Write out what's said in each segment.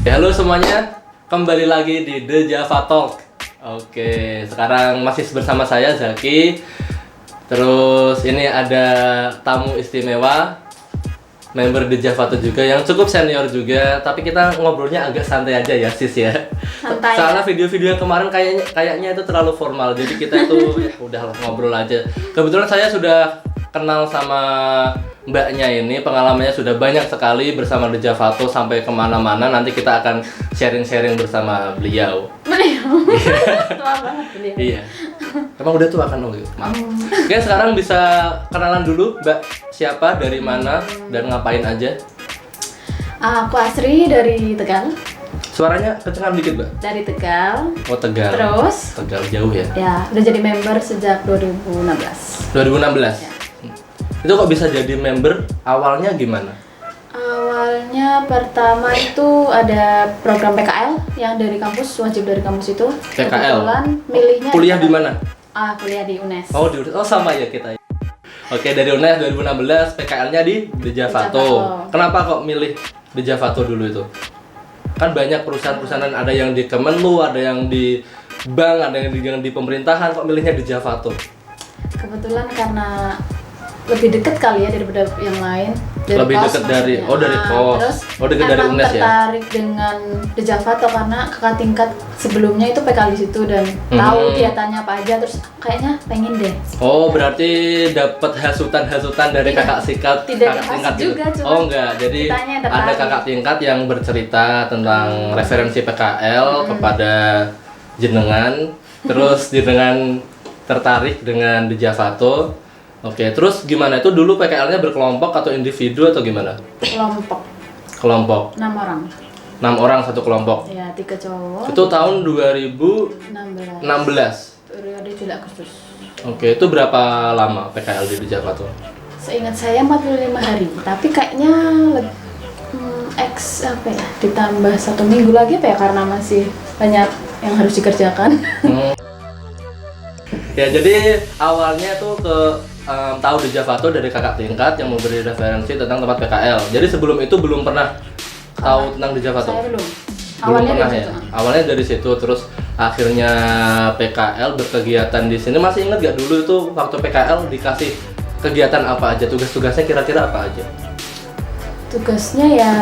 Ya, halo semuanya, kembali lagi di The Java Talk. Oke, sekarang masih bersama saya Zaki. Terus ini ada tamu istimewa, member The Java Talk juga yang cukup senior juga. Tapi kita ngobrolnya agak santai aja ya sis ya. Santai. Soalnya video-video yang kemarin kayaknya itu terlalu formal. Jadi kita itu ya udah ngobrol aja. Kebetulan saya sudah kenal sama mbaknya ini, pengalamannya sudah banyak sekali bersama The Javato sampai kemana-mana. Nanti kita akan sharing-sharing bersama beliau. Beliau? Tua banget beliau. Iya. Emang udah tua kan? Oh, maaf. Oke, sekarang bisa kenalan dulu, Mbak. Siapa, dari mana, dan ngapain aja? Aku Asri dari Tegal. Suaranya kencengan dikit, Mbak. Dari Tegal. Oh, Tegal. Terus? Tegal jauh ya? Ya, udah jadi member sejak 2016. 2016? Ya. Itu kok bisa jadi member? Awalnya gimana? Awalnya pertama itu ada program PKL yang dari kampus, wajib dari kampus itu. PKL? Kebetulan milihnya Kuliah di mana? Kuliah di UNES. Oh, sama ya kita. Oke, dari UNES 2016, PKL-nya di The Javato. Kenapa kok milih The Javato dulu itu? Kan banyak perusahaan-perusahaan, ada yang di Kemenlu, ada yang di bank, ada yang di pemerintahan, kok milihnya The Javato? Kebetulan karena lebih dekat kali ya daripada yang lain. Lebih kos dekat dari maksudnya. dari kos. Terus dekat dari emang UNES ya. tertarik dengan The Javato karena kakak tingkat sebelumnya itu PK di situ dan tahu kegiatannya apa aja, terus kayaknya pengen deh. Oh, berarti dapat hasutan dari Iya. kakak tingkat juga, gitu. cuma Oh, enggak. Jadi kitanya yang ada tertarik. kakak tingkat yang bercerita tentang referensi PKL kepada jenengan. Terus jenengan tertarik dengan The Javato. Oke, terus gimana itu dulu PKL-nya berkelompok atau individu atau gimana? Kelompok. 6 orang. 6 orang satu kelompok. Ya, 3 cowok. Itu tahun 2016. 16. Periode Juli Agustus. Oke, itu berapa lama PKL di Javato? Seingat saya 45 hari, tapi kayaknya ditambah 1 minggu lagi apa ya, karena masih banyak yang harus dikerjakan. Ya, jadi awalnya tuh tahu The Javato dari kakak tingkat yang memberi referensi tentang tempat PKL. Jadi sebelum itu belum pernah tahu tentang The Javato. Saya belum. Belum Awalnya pernah dari ya. situ. Awalnya dari situ, terus akhirnya PKL berkegiatan di sini. Masih ingat gak dulu itu waktu PKL dikasih kegiatan apa aja? Tugas-tugasnya kira-kira apa aja? Tugasnya ya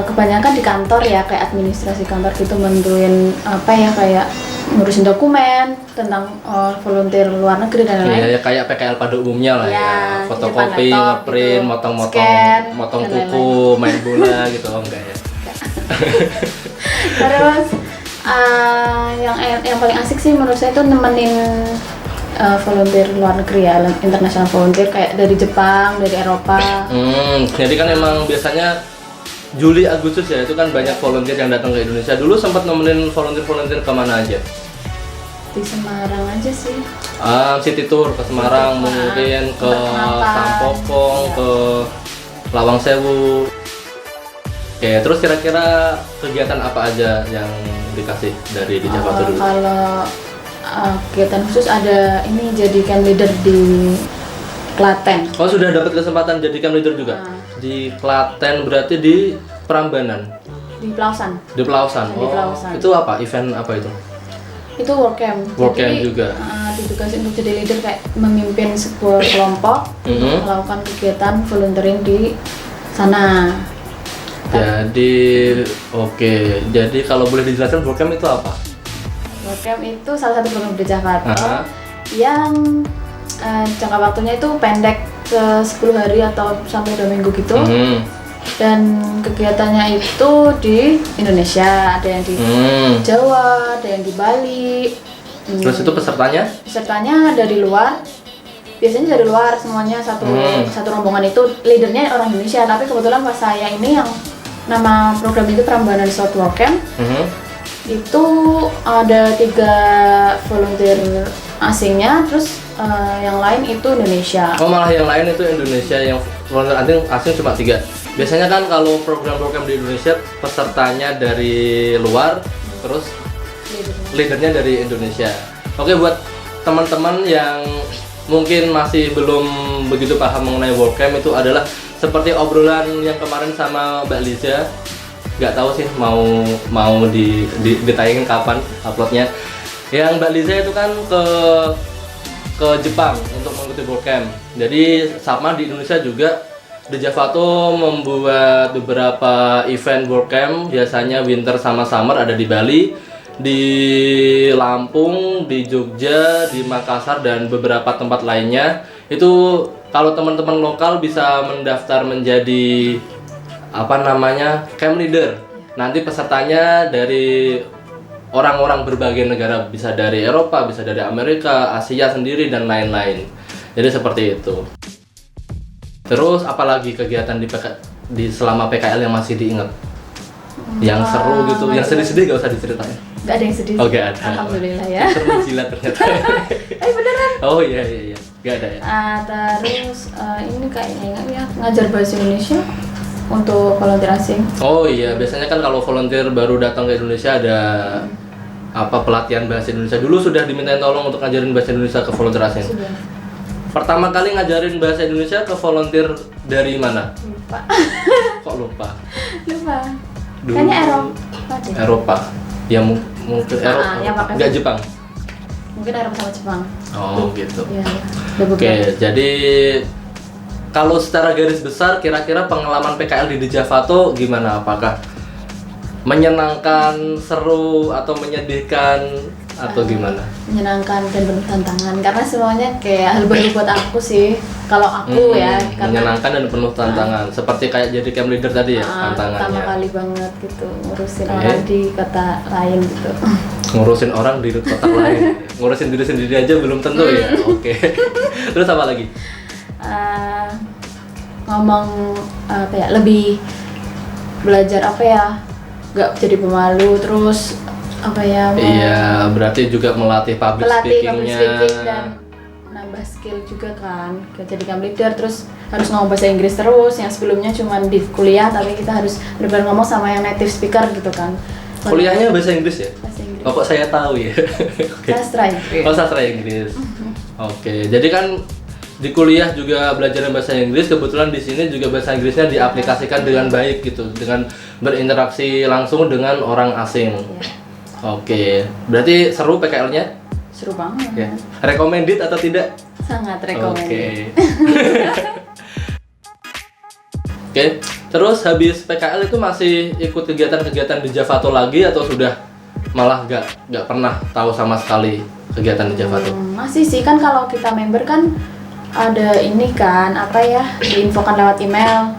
kebanyakan di kantor ya, kayak administrasi kantor gitu, bantuin kayak ngurusin dokumen tentang volunteer luar negeri dan lain-lain. Iya, ya, kayak PKL pada umumnya lah ya. Fotokopi, laptop, ngeprint, gitu. motong-motong, Scan, motong dan kuku, main bola gitu, oh enggak ya? Terus yang paling asik sih menurut saya itu nemenin volunteer luar negeri ya, international volunteer kayak dari Jepang, dari Eropa. Jadi kan emang biasanya Juli Agustus ya, itu kan banyak volunteer yang datang ke Indonesia. Dulu sempat nemenin volunteer kemana aja? Di Semarang aja sih. City tour ke Semarang, mungkin ke Sampokong, ya. ke Lawang Sewu. Oke, terus kira-kira kegiatan apa aja yang dikasih dari di Javato dulu? Kalau kegiatan khusus ada ini, jadikan leader di Klaten. Oh, sudah dapat kesempatan jadi camp leader juga? Di Klaten, berarti di Prambanan? Di Pelausan. Di Pelausan? Di Pelausan. Itu apa? Event apa itu? Itu work camp. Work camp Jadi, juga? ditugasin untuk jadi leader, kayak memimpin sebuah kelompok untuk melakukan kegiatan volunteering di sana. Jadi, oke. Jadi kalau boleh dijelaskan work camp itu apa? Work camp itu salah satu program di Javato Aha. yang jangka waktunya itu pendek, ke 10 hari atau sampai 2 minggu gitu. Dan kegiatannya itu di Indonesia, ada yang di Jawa, ada yang di Bali. Terus itu pesertanya? Pesertanya dari luar, biasanya dari luar semuanya, satu rombongan itu leadernya orang Indonesia, tapi kebetulan pas saya ini yang nama program itu Prambanan South Work Camp. Itu ada 3 volunteer asingnya, terus yang lain itu Indonesia. Oh, malah yang lain itu Indonesia, yang volunteer asing cuma 3. Biasanya kan kalau program-program di Indonesia pesertanya dari luar, terus leadernya dari Indonesia. Oke, buat teman-teman yang mungkin masih belum begitu paham mengenai WorkCamp, itu adalah seperti obrolan yang kemarin sama Mbak Liza, nggak tahu sih mau ditayangin kapan uploadnya. Yang Mbak Liza itu kan ke Jepang untuk mengikuti bootcamp. Jadi sama di Indonesia juga The Javato membuat beberapa event bootcamp, biasanya winter sama summer ada di Bali, di Lampung, di Jogja, di Makassar dan beberapa tempat lainnya. Itu kalau teman-teman lokal bisa mendaftar menjadi camp leader. Nanti pesertanya dari orang-orang berbagai negara, bisa dari Eropa, bisa dari Amerika, Asia sendiri dan lain-lain. Jadi seperti itu. Terus apalagi kegiatan di selama PKL yang masih diingat? Yang seru gitu, yang sedih-sedih gak usah diceritain. Gak ada yang sedih. Oh, gak ada. Alhamdulillah ya. Seru jilat ternyata. Beneran? Oh iya, gak ada ya. Terus ini kayaknya ingat ya, ngajar bahasa Indonesia untuk volunteer asing. Oh iya, biasanya kan kalau volunteer baru datang ke Indonesia ada pelatihan bahasa Indonesia. Dulu sudah dimintain tolong untuk ngajarin bahasa Indonesia ke volunteer asing. Sudah. Pertama kali ngajarin bahasa Indonesia ke volunteer dari mana? Lupa. Kok lupa? Lupa. Dulu Kayaknya Eropa deh. Eropa. Ya mungkin Eropa. yang pakai Enggak Jepang. Mungkin Eropa sama Jepang. Oh, gitu. Iya. Oke, jadi kalau secara garis besar kira-kira pengalaman PKL di The Javato gimana? Apakah menyenangkan, seru atau menyedihkan atau gimana? Menyenangkan dan penuh tantangan karena semuanya kayak hal baru buat aku sih. Kalau aku ya, karena menyenangkan dan penuh tantangan. Seperti kayak jadi camp leader tadi ya, tantangannya. pertama kali banget gitu, ngurusin orang di kota lain gitu. Ngurusin orang di kota lain, ngurusin diri sendiri aja belum tentu ya. Oke. Terus apa lagi? Ngomong lebih belajar nggak jadi pemalu, terus Iya, berarti juga melatih public speaking-nya. Speaking dan nambah skill juga kan. Jadi camp leader terus harus ngomong bahasa Inggris terus, yang sebelumnya cuma di kuliah tapi kita harus benar-benar ngomong sama yang native speaker gitu kan. Kuliahnya bahasa Inggris ya? Bahasa Inggris. Oh, kok saya tahu ya. Okay. Sastra Inggris. Oh, sastra Inggris. Oke, jadi kan di kuliah juga belajar bahasa Inggris, kebetulan di sini juga bahasa Inggrisnya diaplikasikan dengan baik gitu, dengan berinteraksi langsung dengan orang asing. Iya. Oke, berarti seru PKL-nya? Seru banget. Ya. Recommended atau tidak? Sangat recommended. Oke, terus habis PKL itu masih ikut kegiatan-kegiatan di Javato lagi atau sudah malah nggak pernah tahu sama sekali kegiatan di Javato? Masih sih, kan kalau kita member kan ada ini kan diinfokan lewat email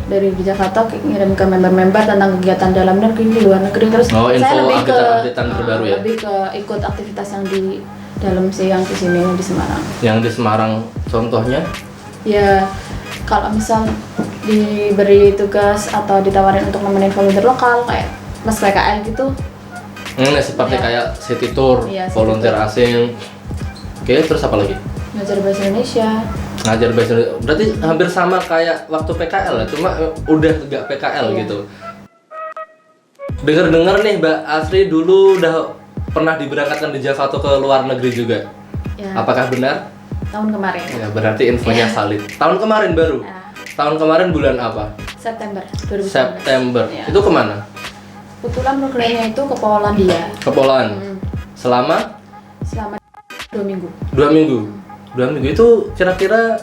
dari Javato ngirim ke member-member tentang kegiatan dalam negeri, di luar negeri. Terus saya lebih ke terbaru ya? Lebih ke ikut aktivitas yang di dalam sih, yang di sini, yang di Semarang. Yang di Semarang contohnya? Ya kalau misal diberi tugas atau ditawarin untuk nemenin volunteer lokal kayak pas PKL gitu. Seperti kayak city tour, volunteer asing. Oke, terus apa lagi? Ngajar bahasa Indonesia. Ngajar bahasa Indonesia. Berarti hampir sama kayak waktu PKL ya, cuma udah nggak PKL gitu. Dengar-dengar nih Mbak Asri dulu udah pernah diberangkatkan di Javato ke luar negeri juga. Ya. Apakah benar? Tahun kemarin. Ya, berarti infonya valid. Tahun kemarin baru? Ya. Tahun kemarin bulan apa? September 2019. September. Ya. Itu kemana? Kebetulan programnya itu ke Polandia. Ke Poland. Selama 2 minggu. 2 minggu. 2 minggu itu kira-kira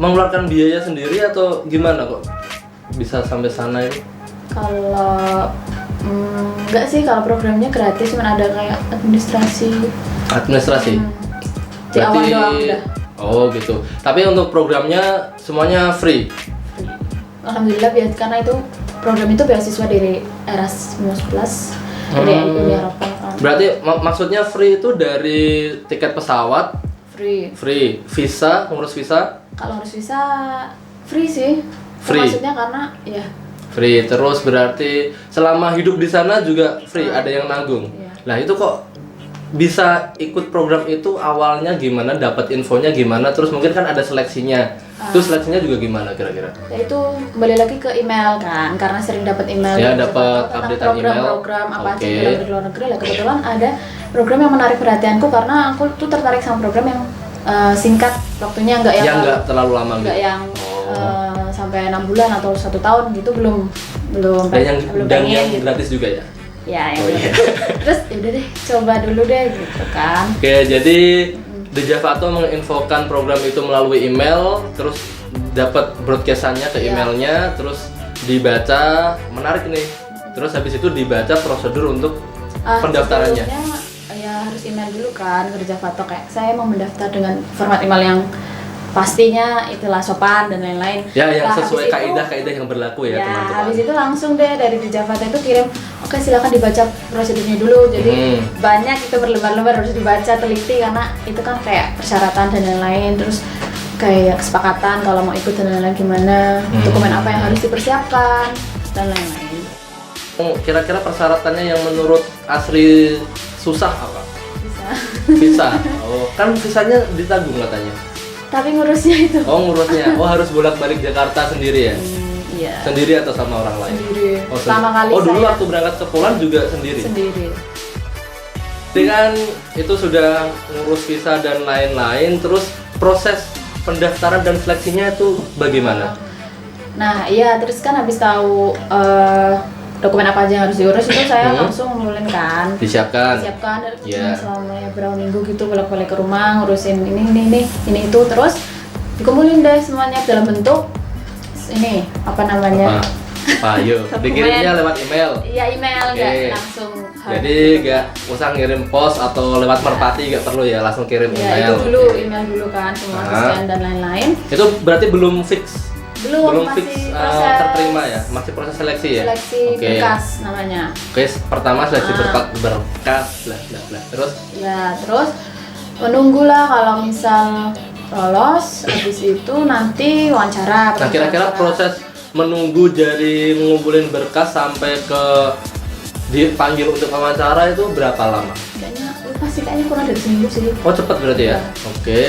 mengeluarkan biaya sendiri atau gimana kok bisa sampai sana ini? Kalau enggak sih, kalau programnya gratis, cuma ada kayak administrasi. Di awal doang udah. Oh gitu. Tapi untuk programnya semuanya free. Alhamdulillah, karena itu program itu beasiswa dari Erasmus Plus dari Uni Eropa kan. Berarti maksudnya free itu dari tiket pesawat? Free. Visa, ngurus visa? Kalau ngurus visa free sih. Free. Maksudnya karena ya free. Terus berarti selama hidup di sana juga free, ada yang nanggung. Iya. Nah, itu kok bisa ikut program itu awalnya gimana? Dapat infonya gimana? Terus mungkin kan ada seleksinya. Itu seleksinya juga gimana kira-kira? Ya itu kembali lagi ke email kan, karena sering dapat email. Ya, dapat updatean email. Program apa aja di luar negeri lah. Kebetulan ada program yang menarik perhatianku karena aku tuh tertarik sama program yang singkat waktunya, nggak yang nggak terlalu lama nggak gitu. yang 1 sampai 6 bulan atau 1 tahun gitu belum Dan pengen yang gitu. gratis juga ya. Ya, yang Oh, iya. Terus yaudah deh, coba dulu deh gitu kan. Oke, jadi The Javato menginfokan program itu melalui email, terus dapat broadcastannya ke Iya. emailnya, terus dibaca, menarik nih. Terus habis itu dibaca prosedur untuk pendaftarannya. Sebelumnya, ya harus email dulu kan ke Javato, kayak saya mau mendaftar dengan format email yang pastinya itulah sopan dan lain-lain. Ya, yang Nah, sesuai habis itu- kaidah-kaidah yang berlaku ya, Ya, teman-teman. habis itu langsung deh dari di Javato itu kirim, oke silakan dibaca prosedurnya dulu. Jadi banyak itu berlembar-lembar harus dibaca teliti karena itu kan kayak persyaratan dan lain-lain. Terus kayak kesepakatan kalau mau ikut dan lain-lain gimana, dokumen apa yang harus dipersiapkan dan lain-lain. Kira-kira persyaratannya yang menurut Asri susah apa? Bisa. Visa. Oh, kan visanya ditanggung katanya. Tapi ngurusnya itu. Oh, ngurusnya. Oh, harus bolak-balik Jakarta sendiri ya? Iya. Sendiri atau sama orang lain? Sendiri. Oh, Pertama kali oh, dulu saya waktu berangkat ke Poland juga sendiri? sendiri. Jadi kan itu sudah ngurus visa dan lain-lain, terus proses pendaftaran dan seleksinya itu bagaimana? Nah, iya, terus kan habis tahu dokumen apa aja yang harus diurus itu saya langsung ngumpulin kan. Disiapkan? Siapkan Iya. selama ya berapa minggu gitu bolak-balik ke rumah ngurusin ini itu, terus dikumpulin deh semuanya dalam bentuk ini apa namanya? Apa? Ayo, dikirimnya lewat email. Iya, email nggak Oke. langsung. Jadi nggak usah ngirim pos atau lewat merpati, nggak perlu ya, langsung kirim Ya, email. itu dulu email dulu kan semua scan dan lain-lain. Itu berarti belum fix? Belum, fix masih proses terterima ya? Masih proses seleksi ya? seleksi Oke. berkas namanya. Oke, pertama seleksi berkas, bla bla bla. Terus Ya, terus menunggulah kalau misal lolos, habis itu nanti wawancara. nah kira-kira proses menunggu dari ngumpulin berkas sampai ke dipanggil untuk wawancara itu berapa lama? Kayaknya lupa sih, kayaknya kurang dari seminggu sih. Oh, cepat berarti ya? Iya. Oke.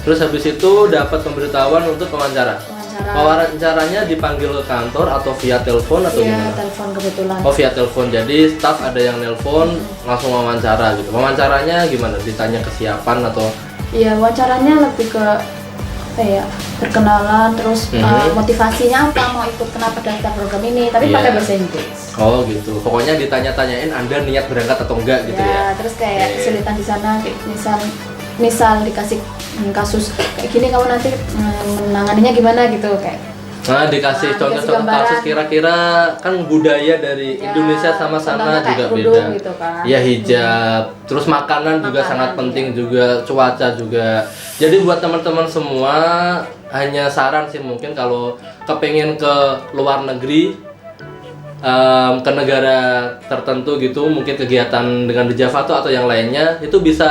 Terus habis itu dapat pemberitahuan untuk wawancara. Wawancaranya dipanggil ke kantor atau via telepon atau Iya, gimana? telepon kebetulan. Oh, via telepon. Jadi staff ada yang nelpon langsung wawancara gitu. Wawancaranya gimana? Ditanya kesiapan atau Iya, wawancaranya lebih ke apa ya, perkenalan, terus motivasinya apa mau ikut, kenapa daftar program ini, tapi Iya. pakai bahasa Inggris. oh gitu. Pokoknya ditanya-tanyain Anda niat berangkat atau enggak gitu ya. Terus kayak Oke. kesulitan di sana, kayak misal dikasih kasus kayak gini, kamu nanti menanganinya gimana gitu, kayak Nah, dikasih Nah, contoh-contoh dikasih gambaran. kasus kira-kira kan budaya dari Ya, Indonesia sama sana contohnya kayak juga kerudung beda. gitu kan. Ya hijab, terus makanan juga Makanan, sangat penting iya. juga, cuaca juga. Jadi buat teman-teman semua hanya saran sih mungkin kalau kepengen ke luar negeri ke negara tertentu gitu, mungkin kegiatan dengan The Javato atau yang lainnya itu bisa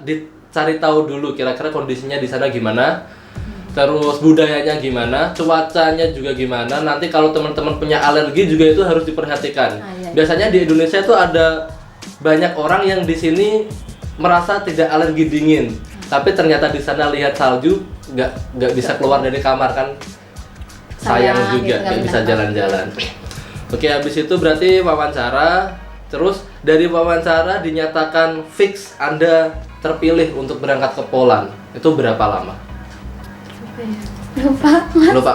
dicari tahu dulu kira-kira kondisinya di sana gimana. Terus budayanya gimana, cuacanya juga gimana. Nanti kalau teman-teman punya alergi juga itu harus diperhatikan. Iya. Biasanya di Indonesia tuh ada banyak orang yang di sini merasa tidak alergi dingin, tapi ternyata di sana lihat salju nggak bisa keluar dari kamar kan. Sayang Sayang, juga gitu, nggak nggak bisa bisa. jalan-jalan. Oke, habis itu berarti wawancara. Terus dari wawancara dinyatakan fix Anda terpilih untuk berangkat ke Poland. Itu berapa lama? lupa, Lupa.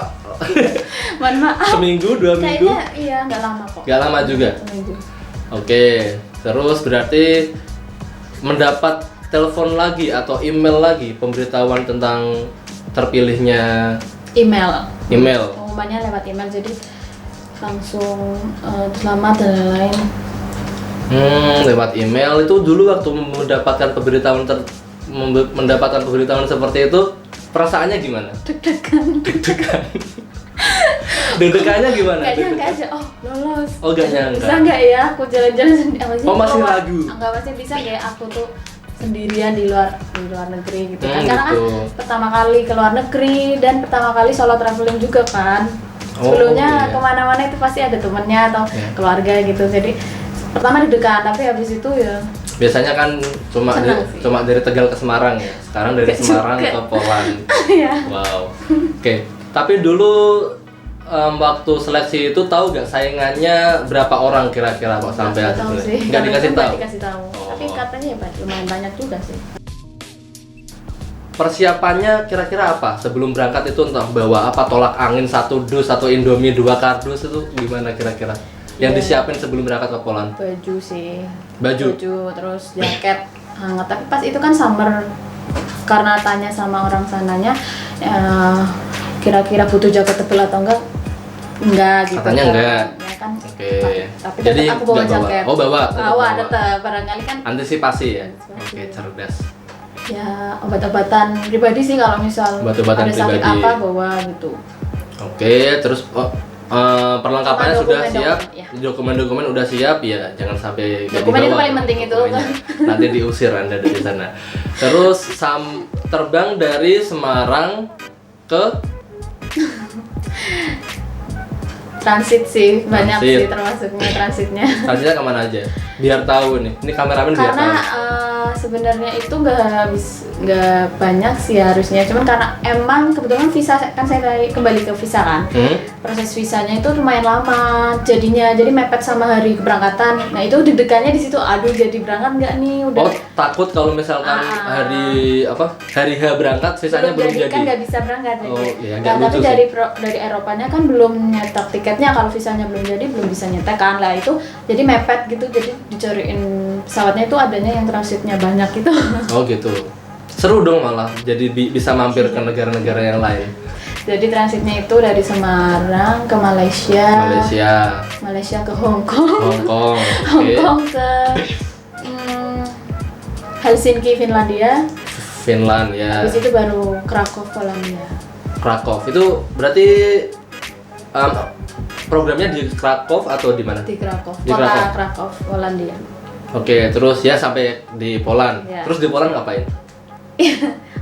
mohon maaf. Seminggu, 2 minggu? Kayaknya iya nggak lama kok. Gak lama juga. Seminggu. Oke, terus berarti mendapat telepon lagi atau email lagi pemberitahuan tentang terpilihnya Email. email. Pengumumannya lewat email, jadi langsung selamat dan lain-lain. Lewat email itu dulu waktu mendapatkan pemberitahuan seperti itu perasaannya gimana? Deg-degan. Deg-degannya gimana? Gak nyangka aja, oh lolos. Oh, gak nyangka. Bisa nggak ya aku jalan-jalan sendiri? Oh, masih ragu? Enggak, masih bisa kayak aku tuh sendirian di luar negeri gitu kan. Karena kan Gitu. pertama kali ke luar negeri dan pertama kali solo traveling juga kan. Oh, Sebelumnya iya. kemana-mana itu pasti ada temennya atau Iya. keluarga gitu. Jadi pertama deg-degan, tapi habis itu ya Biasanya kan Senang sih. cuma dari Tegal ke Semarang ya. Sekarang dari Nggak Semarang juga. ke Poland. ya. Wow. Oke. Tapi dulu waktu seleksi itu tahu gak saingannya berapa orang kira-kira kok sampai Nggak akhir tahu seleksi? sih. Nggak dikasih tahu. Nggak dikasih tahu. Oh. Tapi katanya ya lumayan banyak juga sih. persiapannya kira-kira apa sebelum berangkat itu, entah bawa apa, tolak angin 1 dus atau Indomie 2 kardus, itu gimana kira-kira yang disiapin sebelum berangkat ke Poland? Baju sih. Baju Terus jaket hangat. Tapi pas itu kan summer, karena tanya sama orang sananya kira-kira butuh jaket tebal atau enggak gitu. Katanya kan. enggak. Ya kan. Oke. Tapi Jadi tetap aku bawa nggak jaket. bawa Tetap barangkali kan. antisipasi ya. Antisipasi. Oke, cerdas. Ya obat-obatan pribadi sih, kalau misal Obat-obatan ada sakit pribadi. apa bawa gitu. Oke, terus perlengkapannya sudah siap, ya. dokumen-dokumen udah siap ya, jangan sampai nggak Dokumen itu dibawa paling penting itu. dokumennya. Nanti diusir Anda dari sana. Terus terbang dari Semarang ke Transit sih, banyak Transit. sih termasuknya transitnya. transitnya kemana aja? Biar tahu nih, ini kameramen biar Karena tahu. sebenarnya itu nggak banyak sih harusnya, cuman karena emang kebetulan visa kan saya kembali ke visa kan. Proses visanya itu lumayan lama jadinya, jadi mepet sama hari keberangkatan. Nah itu deg-degannya di situ, aduh jadi berangkat nggak nih udah. Oh, takut kalau misalkan hari H berangkat visanya belum jadi. Kan nggak bisa berangkat jadi. Oh, iya, Nah, nggak tapi lucu dari Eropanya kan belum nyetak tiketnya, kalau visanya belum jadi belum bisa nyetek kan lah, itu jadi mepet gitu, jadi dicariin pesawatnya itu adanya yang transitnya banyak gitu. Oh gitu, seru dong malah, jadi bisa mampir ke negara-negara yang lain. Jadi transitnya itu dari Semarang ke Malaysia ke Hong Kong, Oke. Hong Kong ke Helsinki Finlandia, Finland ya. habis itu baru Krakow Polandia. Krakow itu berarti programnya di Krakow atau di mana? Di Krakow, Di kota Krakow Polandia. Oke, terus ya sampai di Poland. Ya. Terus di Poland ngapain?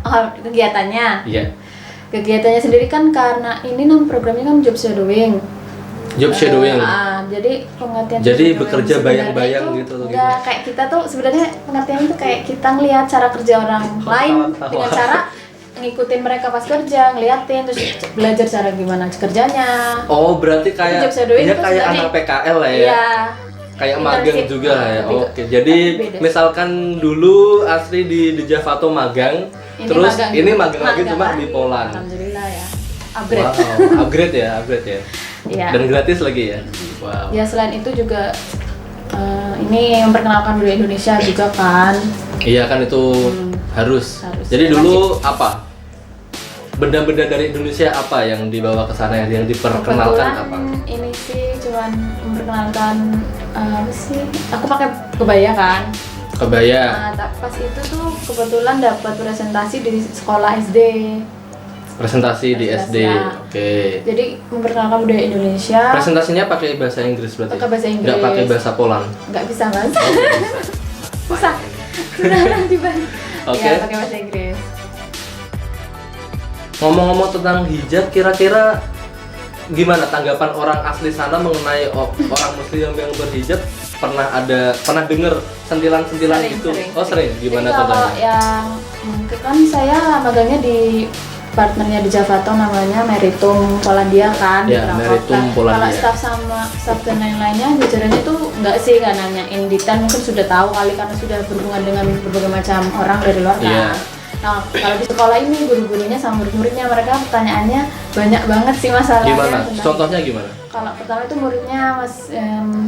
Oh, kegiatannya. Iya. Kegiatannya sendiri kan karena ini programnya kan job shadowing. Job shadowing. Jadi pengertian Jadi job shadowing bekerja sebenarnya bayang-bayang itu gitu atau enggak, kayak kita tuh sebenarnya pengertiannya itu kayak kita ngelihat cara kerja orang lain dengan cara ngikutin mereka pas kerja, ngeliatin, terus belajar cara gimana kerjanya. Oh, berarti kayak Job shadowing ya itu kayak sebenarnya- anak PKL lah ya. Iya. Kayak Internship. magang juga lah ya. Lebih ke- Oke, jadi beda. misalkan dulu Asri di Javato magang, terus ini magang lagi cuma di Poland. Alhamdulillah ya. Upgrade. Wow, upgrade ya. Iya. Dan gratis lagi ya. Wow. Ya selain itu juga ini memperkenalkan budaya Indonesia juga kan. Iya kan itu harus. Harus. Jadi dulu apa? Benda-benda dari Indonesia apa yang dibawa ke sana, yang diperkenalkan Kebetulan apa? ini sih cuman memperkenalkan apa sih? Aku pakai kebaya kan. Kebaya. Tapi pas itu tuh kebetulan dapat presentasi di sekolah SD. Presentasi di SD. ya. Oke. Jadi memperkenalkan budaya Indonesia. Presentasinya pakai bahasa Inggris berarti? Pakai bahasa Inggris. Nggak pakai bahasa Poland? Nggak bisa bahasa. Oh, nggak bisa. Susah. Susah dibalik. Oke. Ya, pakai bahasa Inggris. Ngomong-ngomong tentang hijab, kira-kira gimana tanggapan orang asli sana mengenai orang muslim yang berhijab? Pernah dengar sentilan-sentilan Sering, gitu? sering. Oh sering, gimana Jadi kalau contohnya? yang kan saya magangnya di partnernya di Javato namanya Meritum Polandia kan. Ya, di Krakow. Meritum Nah, Polandia. Kalau staff dan lain-lainnya jajarannya itu enggak sih, kan nanyain detail, mungkin sudah tahu kali karena sudah berhubungan dengan berbagai macam orang dari luar kan. Iya. Nah, kalau di sekolah ini guru-gurunya sama murid-muridnya mereka pertanyaannya banyak banget sih masalahnya. Gimana? tentang- Contohnya gimana? Kalau pertama itu muridnya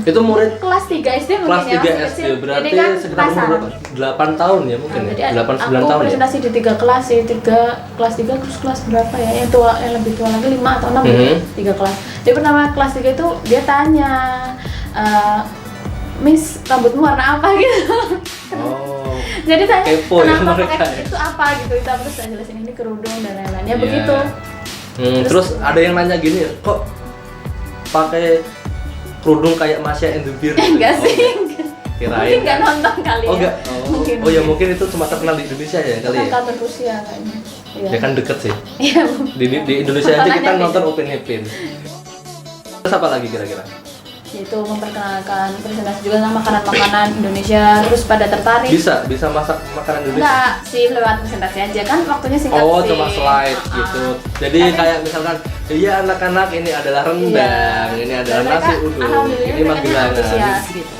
Itu murid kelas 3 SD mungkin kelas ya, 3 masih SD, kecil. berarti Jadi kan sekitar umur penasaran. berapa? 8 tahun ya mungkin Nah, ya? jadi 8-9 aku tahun ya? presentasi di 3 kelas sih, kelas 3 terus kelas berapa ya? Yang tua, yang lebih tua lagi 5 atau 6 Mhm. 3 kelas. Jadi pertama kelas 3 itu dia tanya, Miss rambutmu warna apa gitu. Oh, Jadi tanya Kepo ya kenapa mereka pakai ya? itu apa gitu. Kita terus saya jelasin ini kerudung dan lain-lain. Ya Iya. begitu. Terus ada yang nanya gini, kok pakai kerudung kayak Masya and the Beer? Enggak Oh, sih. kirain. Mungkin nggak nonton kali Oh ya. enggak. Oh ya mungkin itu cuma terkenal di Indonesia ya kali Kan ya. kantor Rusia kayaknya. Iya. Ya kan deket sih. Iya. Di Indonesia aja kita Tontonannya nonton beda. Open Happy. Terus apa lagi kira-kira? Itu memperkenalkan presentasi juga sama makanan-makanan Indonesia, terus pada tertarik. Bisa masak makanan Indonesia? Enggak sih, lewat presentasi aja kan waktunya singkat Oh, sih. cuma slide gitu. Jadi Tapi- kayak misalkan, iya anak-anak ini adalah rendang, Iya. ini adalah Dan nasi mereka, uduk, alhamdulillah ini mereka magelangan. antusias gitu.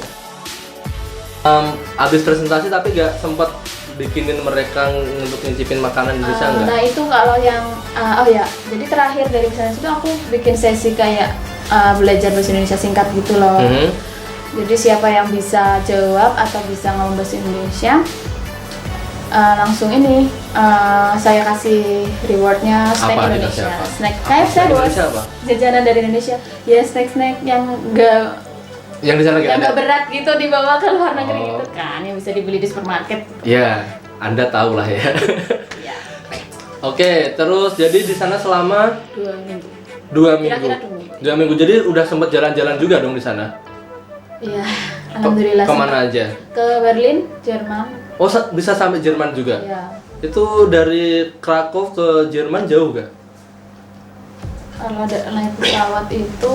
Abis presentasi tapi gak sempet bikinin mereka untuk ngicipin makanan Indonesia nggak? Nah itu kalau yang oh ya, jadi terakhir dari sana itu aku bikin sesi kayak belajar bahasa Indonesia singkat gitu loh. Jadi siapa yang bisa jawab atau bisa ngomong bahasa Indonesia, langsung ini saya kasih rewardnya snack Apa, Indonesia. dikasih apa? Snack kayak saya Indonesia apa? jajanan dari Indonesia. Ya snack yang enggak Yang di sana nggak yang ada? nggak berat gitu dibawa ke luar negeri Oh. gitu kan, yang bisa dibeli di supermarket. Ya, Anda tahu lah ya. Ya, Oke, terus jadi di sana selama 2 minggu. 2 minggu. Kira-kira 2 minggu. 2 minggu, jadi udah sempet jalan-jalan juga dong di sana? Iya, alhamdulillah. Kemana aja? Ke Berlin, Jerman. Oh, bisa sampai Jerman juga? Ya, Itu dari Krakow ke Jerman jauh gak? kalau ada naik pesawat itu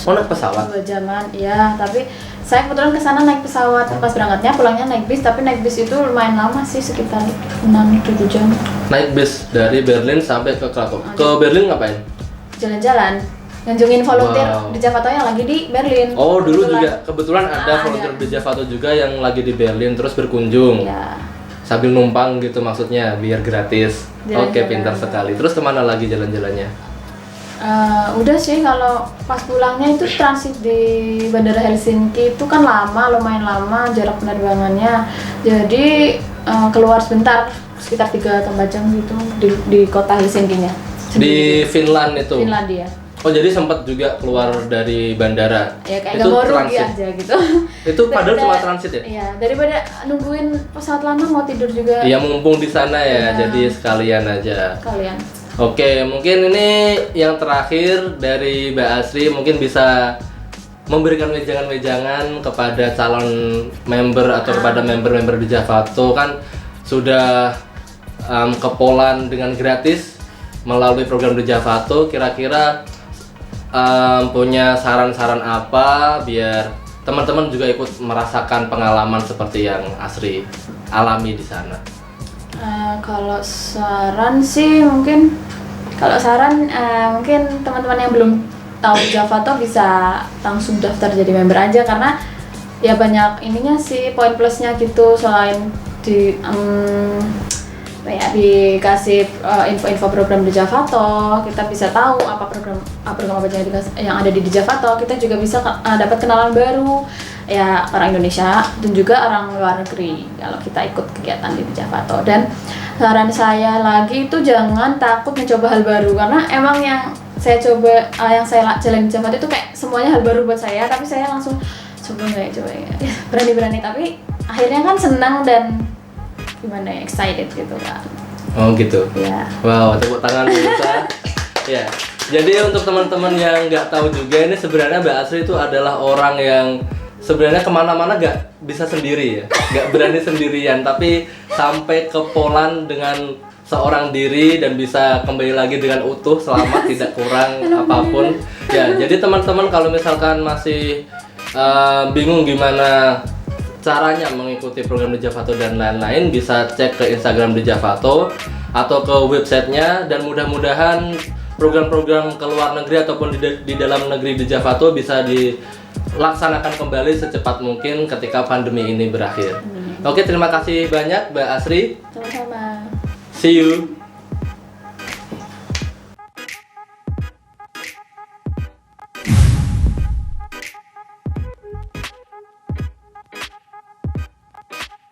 Oh, naik pesawat? 2 jaman, ya. Tapi saya kebetulan ke sana naik pesawat, pas berangkatnya pulangnya naik bis, tapi naik bis itu lumayan lama sih, sekitar 6-7 jam. Naik bis dari Berlin sampai ke Krakow. Ke Berlin ngapain? Jalan-jalan, ngunjungin volunteer Wow. di Javato yang lagi di Berlin. Oh, dulu Kebetulan. juga kebetulan ada volunteer di Javato juga yang lagi di Berlin terus berkunjung. Ya. Sambil numpang gitu maksudnya biar gratis. Jalan-jalan. Oke, pintar sekali. Terus kemana lagi jalan-jalannya? Udah sih, kalau pas pulangnya itu transit di Bandara Helsinki itu kan lama, lumayan lama jarak penerbangannya. Jadi keluar sebentar, sekitar 3-4 jam gitu di kota Helsinki-nya. Di Finland itu. Finlandia. Oh, jadi sempat juga keluar dari bandara. Ya kayak Itu gak mau rugi transit. aja gitu. Itu padahal Daripada- cuma transit ya? Iya, daripada nungguin pesawat lama mau tidur juga Iya, mumpung di sana ya, Iya. jadi sekalian aja. kalian. Oke, mungkin ini yang terakhir dari Mbak Asri, mungkin bisa memberikan wejangan-wejangan kepada calon member atau kepada member-member di Javato, kan sudah ke Poland dengan gratis melalui program di Javato. Kira-kira punya saran-saran apa biar teman-teman juga ikut merasakan pengalaman seperti yang Asri alami di sana? Kalau saran sih mungkin teman-teman yang belum tahu Javato bisa langsung daftar jadi member aja, karena ya banyak ininya sih, poin plusnya gitu, selain dikasih info-info program di Javato, kita bisa tahu program apa aja yang ada di Javato. Kita juga bisa dapat kenalan baru, ya, orang Indonesia dan juga orang luar negeri kalau kita ikut kegiatan di Javato. Dan saran saya lagi itu jangan takut mencoba hal baru, karena emang yang saya coba, yang saya jalan di Javato itu kayak semuanya hal baru buat saya, tapi saya langsung coba ya, berani-berani, tapi akhirnya kan senang dan gimana ya, excited gitu kan. Oh gitu. Ya. Wow, tepuk tangan pemirsa. Ya, jadi untuk teman-teman yang nggak tahu juga, ini sebenarnya Mbak Asri itu adalah orang yang sebenarnya kemana-mana nggak bisa sendiri ya, nggak berani sendirian, tapi sampai ke Poland dengan seorang diri dan bisa kembali lagi dengan utuh, selamat, tidak kurang apapun. Ya, jadi teman-teman kalau misalkan masih bingung gimana caranya mengikuti program di Javato dan lain-lain, bisa cek ke Instagram di Javato atau ke websitenya, dan mudah-mudahan program-program ke luar negeri ataupun di dalam negeri di Javato bisa dilaksanakan kembali secepat mungkin ketika pandemi ini berakhir. Oke, terima kasih banyak Mbak Asri. Sama-sama. See you.